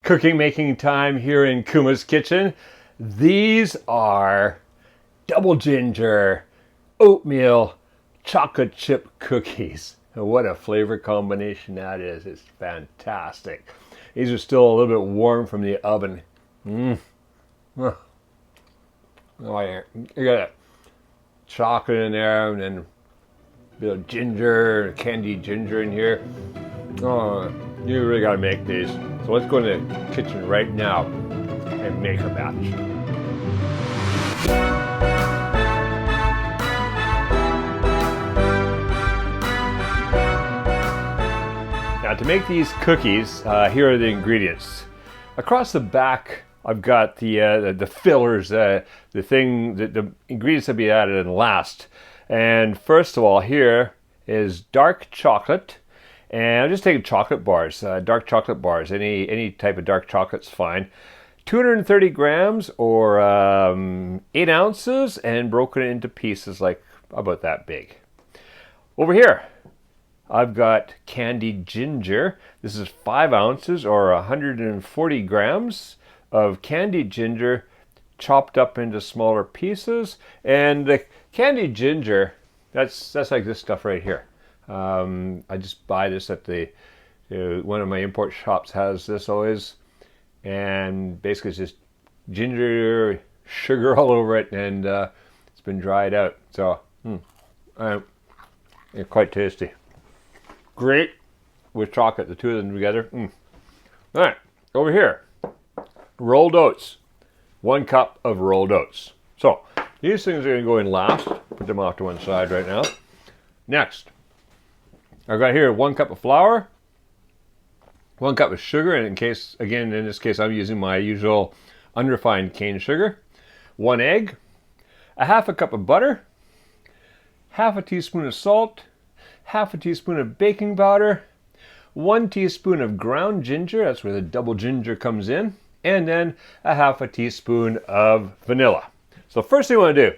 Cooking making time here in Kuma's kitchen. These are double ginger oatmeal chocolate chip cookies. And what a flavor combination that is. It's fantastic. These are still a little bit warm from the oven. Oh yeah, you got that chocolate in there and then a bit of ginger, candied ginger in here. Oh, you really got to make these. So let's go in the kitchen right now and make a batch. Now to make these cookies, here are the ingredients. Across the back, I've got the fillers, the ingredients that be added in last. And first of all, here is dark chocolate. And I'm just taking chocolate bars, dark chocolate bars. Any type of dark chocolate's fine. 230 grams or 8 ounces, and broken into pieces like about that big. Over here, I've got candied ginger. This is 5 ounces or 140 grams of candied ginger chopped up into smaller pieces. And the candied ginger, that's like this stuff right here. I just buy this at one of my import shops has this always, and basically it's just ginger, sugar all over it, and it's been dried out. So it's quite tasty. Great with chocolate, the two of them together. All right, over here, rolled oats. 1 cup of rolled oats. So these things are going to go in last. Put them off to one side right now. Next, I've got here 1 cup of flour, 1 cup of sugar, and in this case, I'm using my usual unrefined cane sugar, 1 egg, a half a cup of butter, half a teaspoon of salt, half a teaspoon of baking powder, 1 teaspoon of ground ginger, that's where the double ginger comes in, and then a half a teaspoon of vanilla. So first thing I want to do,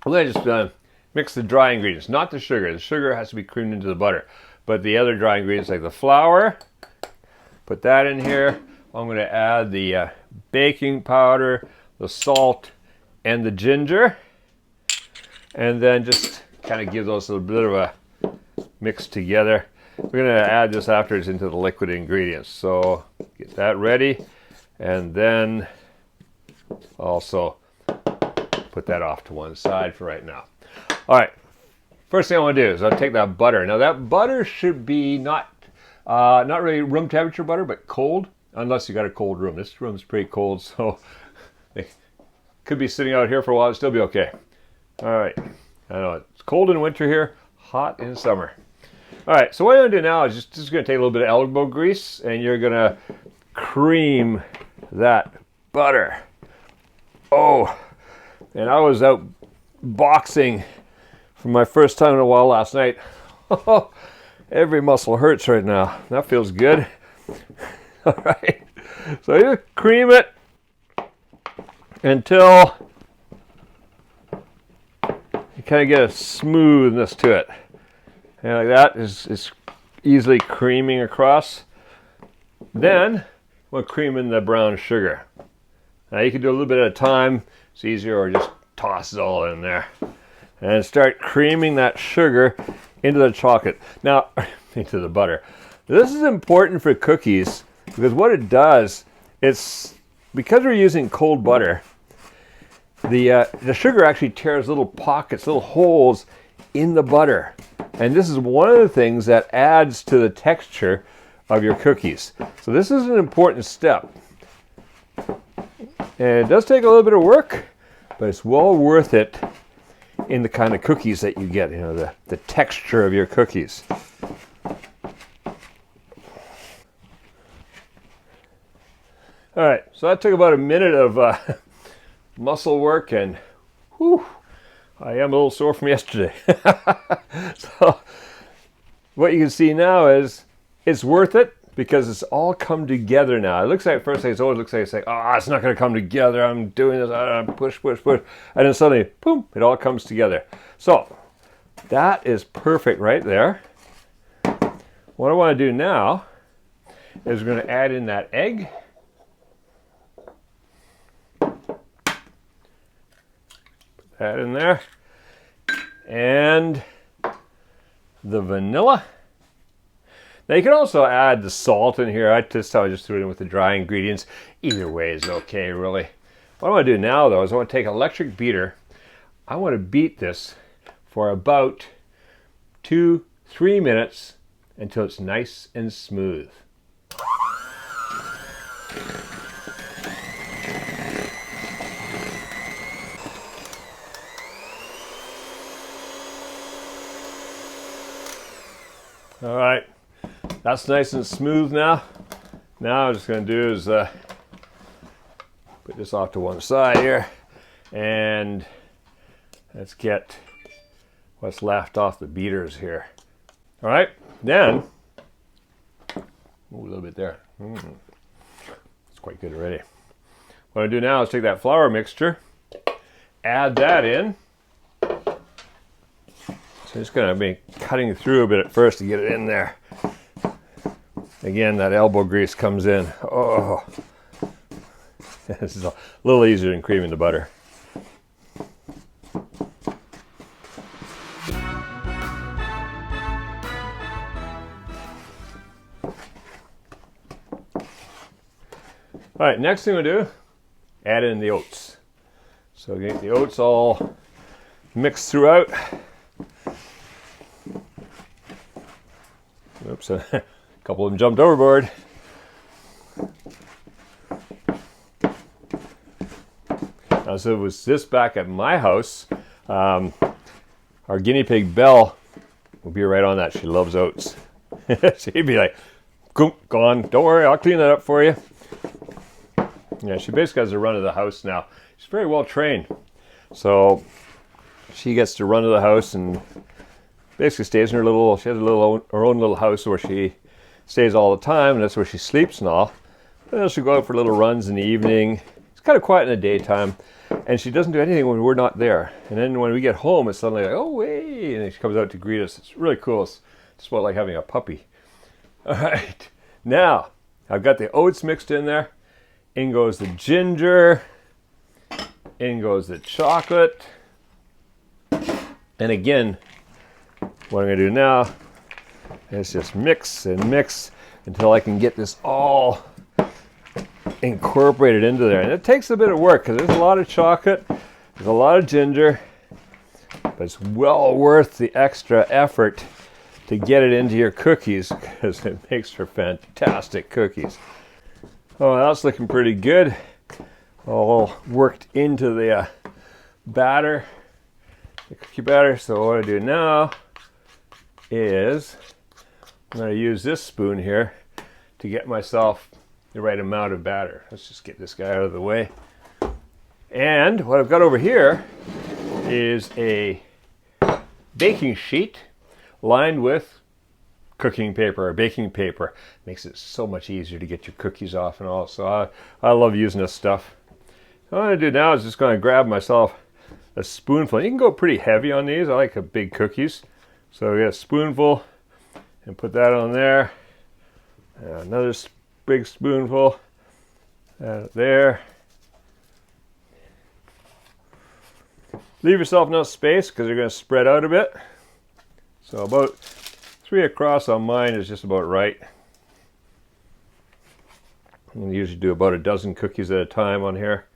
I'm going to just mix the dry ingredients, not the sugar. The sugar has to be creamed into the butter. But the other dry ingredients like the flour, put that in here. I'm going to add the baking powder, the salt, and the ginger. And then just kind of give those a bit of a mix together. We're going to add this afterwards into the liquid ingredients. So get that ready. And then also put that off to one side for right now. All right, first thing I want to do is I'll take that butter. Now that butter should be not really room temperature butter, but cold, unless you got a cold room. This room's pretty cold, so it could be sitting out here for a while. It'll still be okay. All right, I know it's cold in winter here, hot in summer. All right, so what I'm going to do now is just going to take a little bit of elbow grease, and you're going to cream that butter. Oh, and I was out boxing for my first time in a while last night. Every muscle hurts right now. That feels good. All right. So you cream it until you kind of get a smoothness to it. And like that is easily creaming across. Then we'll cream in the brown sugar. Now you can do a little bit at a time. It's easier, or just toss it all in there. And start creaming that sugar into the chocolate. Now, into the butter. This is important for cookies because what it does, it's because we're using cold butter, the sugar actually tears little pockets, little holes in the butter. And this is one of the things that adds to the texture of your cookies. So this is an important step. And it does take a little bit of work, but it's well worth it in the kind of cookies that you get, the texture of your cookies. All right, so that took about a minute of muscle work, and whew, I am a little sore from yesterday. So what you can see now is it's worth it because it's all come together now. It looks like, first thing, it always looks like it's like, oh, it's not going to come together. I'm doing this, push. And then suddenly, boom, it all comes together. So that is perfect right there. What I want to do now is we're going to add in that egg. Put that in there. And the vanilla. Now you can also add the salt in here. I just threw it in with the dry ingredients. Either way is okay, really. What I want to do now, though, is I want to take an electric beater. I want to beat this for about 2-3 minutes until it's nice and smooth. All right, that's nice and smooth now. Now I'm just going to do is put this off to one side here, and let's get what's left off the beaters here. All right, then, a little bit there. It's quite good already. What I do now is take that flour mixture, add that in. So just going to be cutting through a bit at first to get it in there. Again, that elbow grease comes in. Oh, this is a little easier than creaming the butter. All right, next thing we do, add in the oats. So get the oats all mixed throughout. Oops, a couple of them jumped overboard. Now, so it was this back at my house. Our guinea pig Belle will be right on that. She loves oats. She'd be like, gone, don't worry, I'll clean that up for you. Yeah, she basically has the run of the house now. She's very well trained. So she gets to run to the house and basically stays in her little, she has her own little house where she stays all the time, and that's where she sleeps and all. And then she'll go out for little runs in the evening. It's kind of quiet in the daytime, and she doesn't do anything when we're not there. And then when we get home, it's suddenly like, oh, hey, and then she comes out to greet us. It's really cool. It's just about like having a puppy. All right, now I've got the oats mixed in there. In goes the ginger. In goes the chocolate. And again, what I'm going to do now is just mix and mix until I can get this all incorporated into there. And it takes a bit of work because there's a lot of chocolate, there's a lot of ginger, but it's well worth the extra effort to get it into your cookies because it makes for fantastic cookies. Oh, that's looking pretty good. All worked into the batter, the cookie batter. So what I do now is I'm going to use this spoon here to get myself the right amount of batter. Let's just get this guy out of the way. And what I've got over here is a baking sheet lined with cooking paper or baking paper. Makes it so much easier to get your cookies off and all. So I love using this stuff. So what I'm going to do now is just going to grab myself a spoonful. You can go pretty heavy on these. I like big cookies. So we got a spoonful and put that on there. Another big spoonful there. Leave yourself enough space because they're going to spread out a bit. So about 3 across on mine is just about right. I usually do about a dozen cookies at a time on here.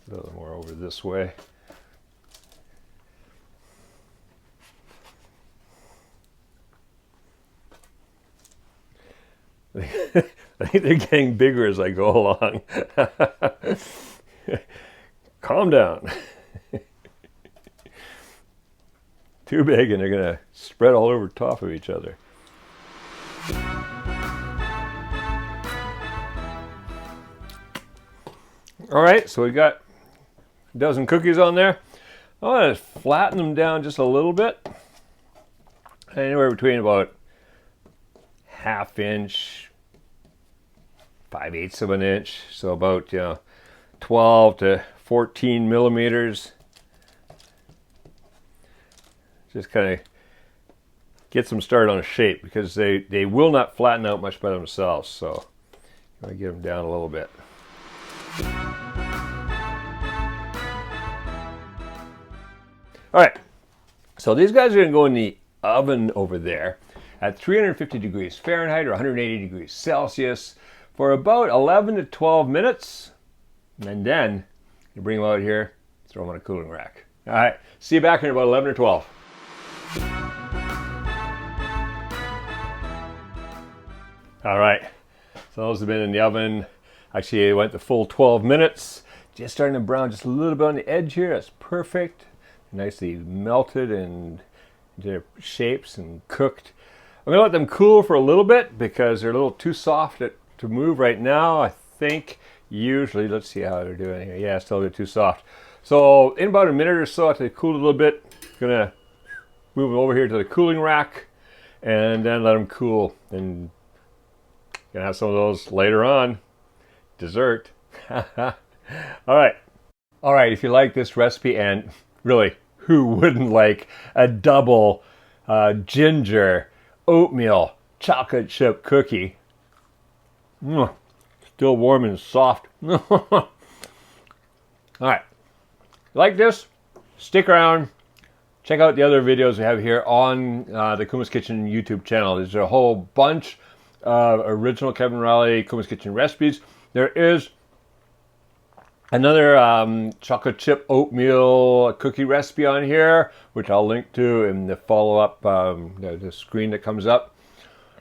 A little more over this way. I think they're getting bigger as I go along. Calm down. Too big and they're going to spread all over top of each other. All right, so we got a dozen cookies on there. I want to flatten them down just a little bit. Anywhere between about 1/2 inch, 5/8 of an inch. So about 12 to 14 millimeters. Just kind of gets them started on a shape, because they will not flatten out much by themselves. So I'm going to get them down a little bit. All right, so these guys are going to go in the oven over there at 350 degrees Fahrenheit or 180 degrees Celsius for about 11 to 12 minutes. And then you bring them out here, throw them on a cooling rack. All right, see you back in about 11 or 12. All right, so those have been in the oven. Actually, it went the full 12 minutes. Just starting to brown just a little bit on the edge here. That's perfect. Nicely melted and into their shapes and cooked. I'm gonna let them cool for a little bit because they're a little too soft to move right now. I think usually, let's see how they're doing here. Yeah, still a bit too soft. So in about a minute or so, after they cool a little bit, gonna move them over here to the cooling rack and then let them cool. And gonna have some of those later on. Dessert. All right. All right, if you like this recipe, and really, who wouldn't like a double ginger oatmeal chocolate chip cookie? Still warm and soft. All right. Like this? Stick around. Check out the other videos we have here on the Kuma's Kitchen YouTube channel. There's a whole bunch of original Kevin Riley Kuma's Kitchen recipes. There is another chocolate chip oatmeal cookie recipe on here, which I'll link to in the follow-up, the screen that comes up.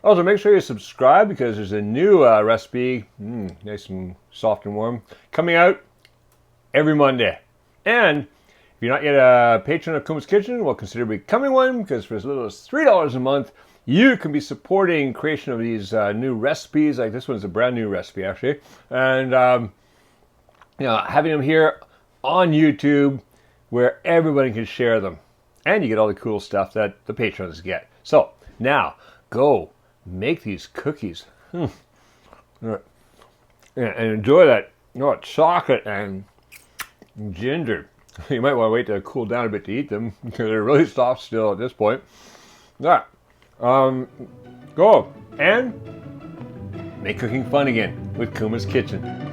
Also, make sure you subscribe because there's a new recipe, nice and soft and warm, coming out every Monday. And if you're not yet a patron of Kuma's Kitchen, well, consider becoming one, because for as little as $3 a month, you can be supporting creation of these new recipes. Like this one's a brand new recipe, actually. And you know, having them here on YouTube where everybody can share them. And you get all the cool stuff that the patrons get. So now go make these cookies. And enjoy that, chocolate and ginger. You might want to wait to cool down a bit to eat them because they're really soft still at this point. All right, go and make cooking fun again with Kuma's Kitchen.